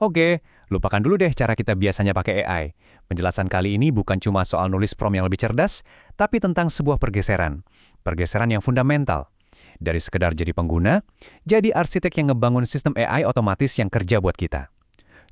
Oke, lupakan dulu deh cara kita biasanya pakai AI. Penjelasan kali ini bukan cuma soal nulis prompt yang lebih cerdas, tapi tentang sebuah pergeseran. Pergeseran yang fundamental. Dari sekedar jadi pengguna, jadi arsitek yang ngebangun sistem AI otomatis yang kerja buat kita.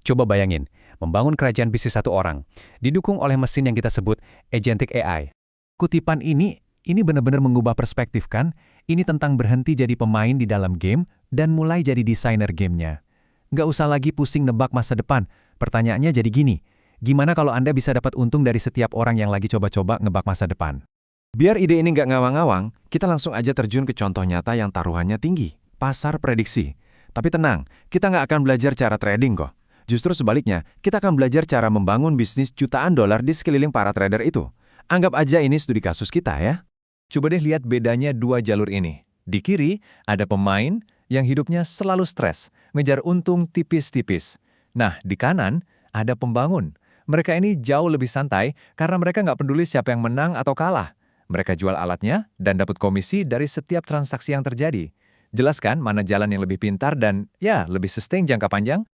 Coba bayangin, membangun kerajaan bisnis satu orang, didukung oleh mesin yang kita sebut agentic AI. Kutipan ini benar-benar mengubah perspektif kan? Ini tentang berhenti jadi pemain di dalam game dan mulai jadi desainer gamenya. Nggak usah lagi pusing nebak masa depan. Pertanyaannya jadi gini, gimana kalau Anda bisa dapat untung dari setiap orang yang lagi coba-coba nebak masa depan? Biar ide ini nggak ngawang-ngawang, kita langsung aja terjun ke contoh nyata yang taruhannya tinggi, pasar prediksi. Tapi tenang, kita nggak akan belajar cara trading kok. Justru sebaliknya, kita akan belajar cara membangun bisnis jutaan dolar di sekeliling para trader itu. Anggap aja ini studi kasus kita ya. Coba deh lihat bedanya dua jalur ini. Di kiri, ada pemain yang hidupnya selalu stres, ngejar untung tipis-tipis. Nah, di kanan, ada pembangun. Mereka ini jauh lebih santai karena mereka nggak peduli siapa yang menang atau kalah. Mereka jual alatnya dan dapat komisi dari setiap transaksi yang terjadi. Jelaskan mana jalan yang lebih pintar dan ya lebih sustain jangka panjang?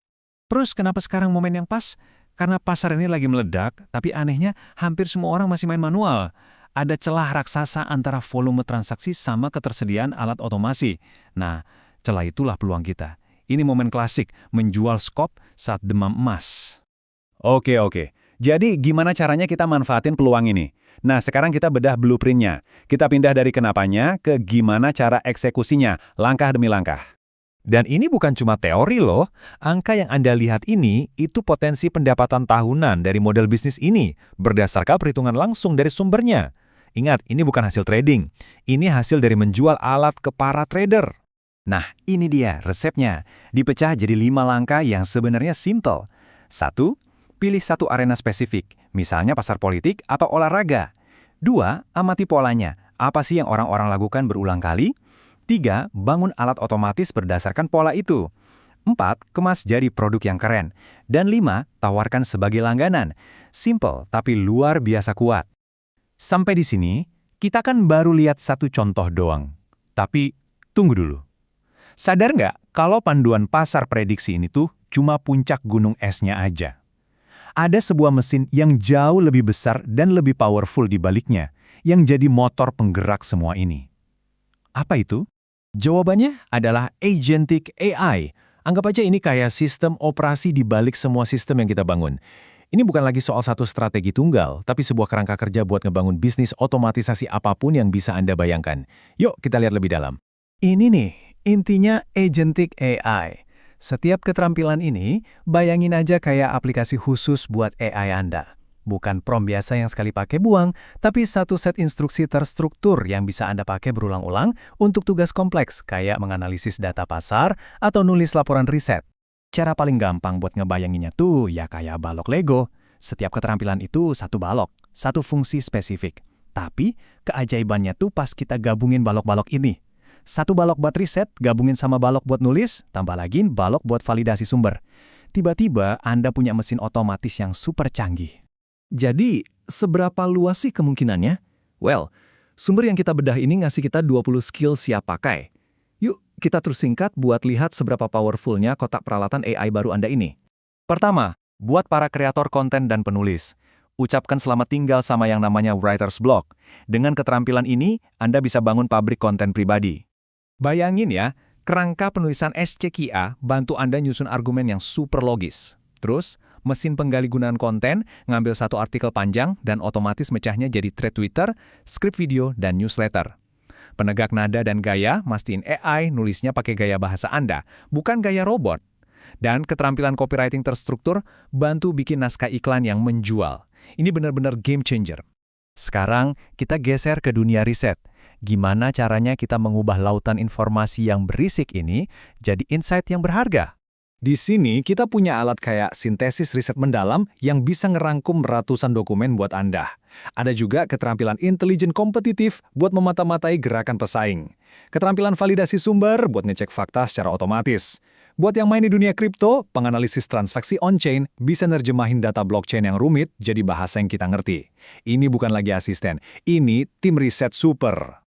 Terus kenapa sekarang momen yang pas? Karena pasar ini lagi meledak, tapi anehnya hampir semua orang masih main manual. Ada celah raksasa antara volume transaksi sama ketersediaan alat otomasi. Nah, celah itulah peluang kita. Ini momen klasik, menjual skop saat demam emas. Oke. Jadi gimana caranya kita manfaatin peluang ini? Nah, sekarang kita bedah blueprint-nya. Kita pindah dari kenapanya ke gimana cara eksekusinya, langkah demi langkah. Dan ini bukan cuma teori loh, angka yang Anda lihat ini itu potensi pendapatan tahunan dari model bisnis ini, berdasarkan perhitungan langsung dari sumbernya. Ingat, ini bukan hasil trading, ini hasil dari menjual alat ke para trader. Nah, ini dia resepnya, dipecah jadi 5 langkah yang sebenarnya simple. 1. Pilih satu arena spesifik, misalnya pasar politik atau olahraga. 2. Amati polanya, apa sih yang orang-orang lakukan berulang kali? 3. Bangun alat otomatis berdasarkan pola itu. 4. Kemas jadi produk yang keren. Dan 5. Tawarkan sebagai langganan. Simple, tapi luar biasa kuat. Sampai di sini, kita kan baru lihat satu contoh doang. Tapi, tunggu dulu. Sadar nggak kalau panduan pasar prediksi ini tuh cuma puncak gunung esnya aja? Ada sebuah mesin yang jauh lebih besar dan lebih powerful di baliknya, yang jadi motor penggerak semua ini. Apa itu? Jawabannya adalah agentic AI. Anggap aja ini kayak sistem operasi di balik semua sistem yang kita bangun. Ini bukan lagi soal satu strategi tunggal, tapi sebuah kerangka kerja buat ngebangun bisnis otomatisasi apapun yang bisa Anda bayangkan. Yuk kita lihat lebih dalam. Ini nih, intinya agentic AI. Setiap keterampilan ini, bayangin aja kayak aplikasi khusus buat AI Anda. Bukan prompt biasa yang sekali pakai buang, tapi satu set instruksi terstruktur yang bisa Anda pakai berulang-ulang untuk tugas kompleks, kayak menganalisis data pasar atau nulis laporan riset. Cara paling gampang buat ngebayanginnya tuh ya kayak balok Lego. Setiap keterampilan itu satu balok, satu fungsi spesifik. Tapi keajaibannya tuh pas kita gabungin balok-balok ini. Satu balok buat riset, gabungin sama balok buat nulis, tambah lagi balok buat validasi sumber. Tiba-tiba Anda punya mesin otomatis yang super canggih. Jadi, seberapa luas sih kemungkinannya? Well, sumber yang kita bedah ini ngasih kita 20 skill siap pakai. Yuk, kita terus singkat buat lihat seberapa powerfulnya kotak peralatan AI baru Anda ini. Pertama, buat para kreator konten dan penulis. Ucapkan selamat tinggal sama yang namanya writer's block. Dengan keterampilan ini, Anda bisa bangun pabrik konten pribadi. Bayangin ya, kerangka penulisan SCQA bantu Anda nyusun argumen yang super logis. Terus, mesin penggali gunaan konten ngambil satu artikel panjang dan otomatis mecahnya jadi thread Twitter, skrip video, dan newsletter. Penegak nada dan gaya, mastiin AI nulisnya pakai gaya bahasa Anda, bukan gaya robot. Dan keterampilan copywriting terstruktur bantu bikin naskah iklan yang menjual. Ini benar-benar game changer. Sekarang kita geser ke dunia riset. Gimana caranya kita mengubah lautan informasi yang berisik ini jadi insight yang berharga? Di sini kita punya alat kayak sintesis riset mendalam yang bisa ngerangkum ratusan dokumen buat Anda. Ada juga keterampilan intelijen kompetitif buat memata-matai gerakan pesaing. Keterampilan validasi sumber buat ngecek fakta secara otomatis. Buat yang main di dunia kripto, penganalisis transaksi on-chain bisa nerjemahin data blockchain yang rumit jadi bahasa yang kita ngerti. Ini bukan lagi asisten, ini tim riset super.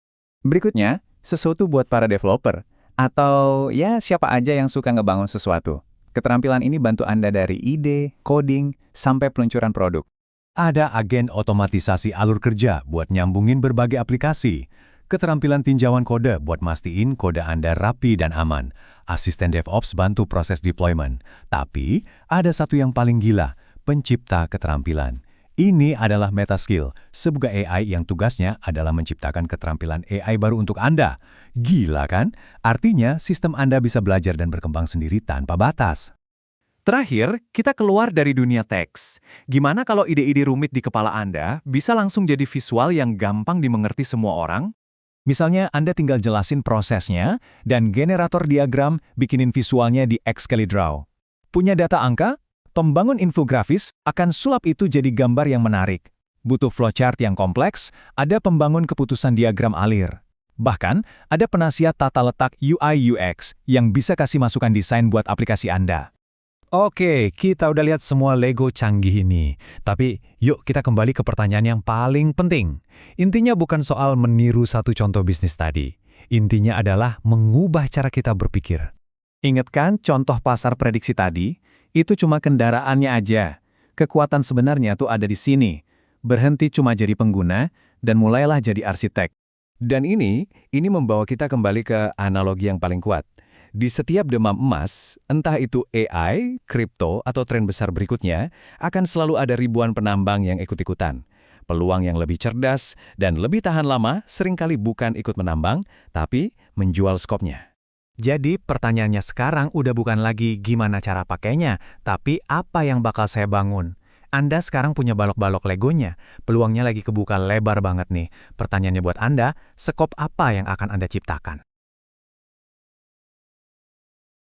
Berikutnya, sesuatu buat para developer. Atau ya siapa aja yang suka ngebangun sesuatu. Keterampilan ini bantu Anda dari ide, coding, sampai peluncuran produk. Ada agen otomatisasi alur kerja buat nyambungin berbagai aplikasi. Keterampilan tinjauan kode buat mastiin kode Anda rapi dan aman. Asisten DevOps bantu proses deployment. Tapi, ada satu yang paling gila, pencipta keterampilan. Ini adalah metaskill, sebuah AI yang tugasnya adalah menciptakan keterampilan AI baru untuk Anda. Gila kan? Artinya, sistem Anda bisa belajar dan berkembang sendiri tanpa batas. Terakhir, kita keluar dari dunia teks. Gimana kalau ide-ide rumit di kepala Anda bisa langsung jadi visual yang gampang dimengerti semua orang? Misalnya, Anda tinggal jelasin prosesnya, dan generator diagram bikinin visualnya di ExcaliDraw. Punya data angka? Pembangun infografis akan sulap itu jadi gambar yang menarik. Butuh flowchart yang kompleks, ada pembangun keputusan diagram alir. Bahkan, ada penasihat tata letak UI/UX yang bisa kasih masukan desain buat aplikasi Anda. Oke, kita udah lihat semua Lego canggih ini. Tapi, yuk kita kembali ke pertanyaan yang paling penting. Intinya bukan soal meniru satu contoh bisnis tadi. Intinya adalah mengubah cara kita berpikir. Ingat kan contoh pasar prediksi tadi? Itu cuma kendaraannya aja. Kekuatan sebenarnya tuh ada di sini. Berhenti cuma jadi pengguna, dan mulailah jadi arsitek. Dan ini membawa kita kembali ke analogi yang paling kuat. Di setiap demam emas, entah itu AI, kripto, atau tren besar berikutnya, akan selalu ada ribuan penambang yang ikut-ikutan. Peluang yang lebih cerdas dan lebih tahan lama seringkali bukan ikut menambang, tapi menjual skopnya. Jadi pertanyaannya sekarang udah bukan lagi gimana cara pakainya, tapi apa yang bakal saya bangun. Anda sekarang punya balok-balok Legonya, peluangnya lagi kebuka lebar banget nih. Pertanyaannya buat Anda, skop apa yang akan Anda ciptakan?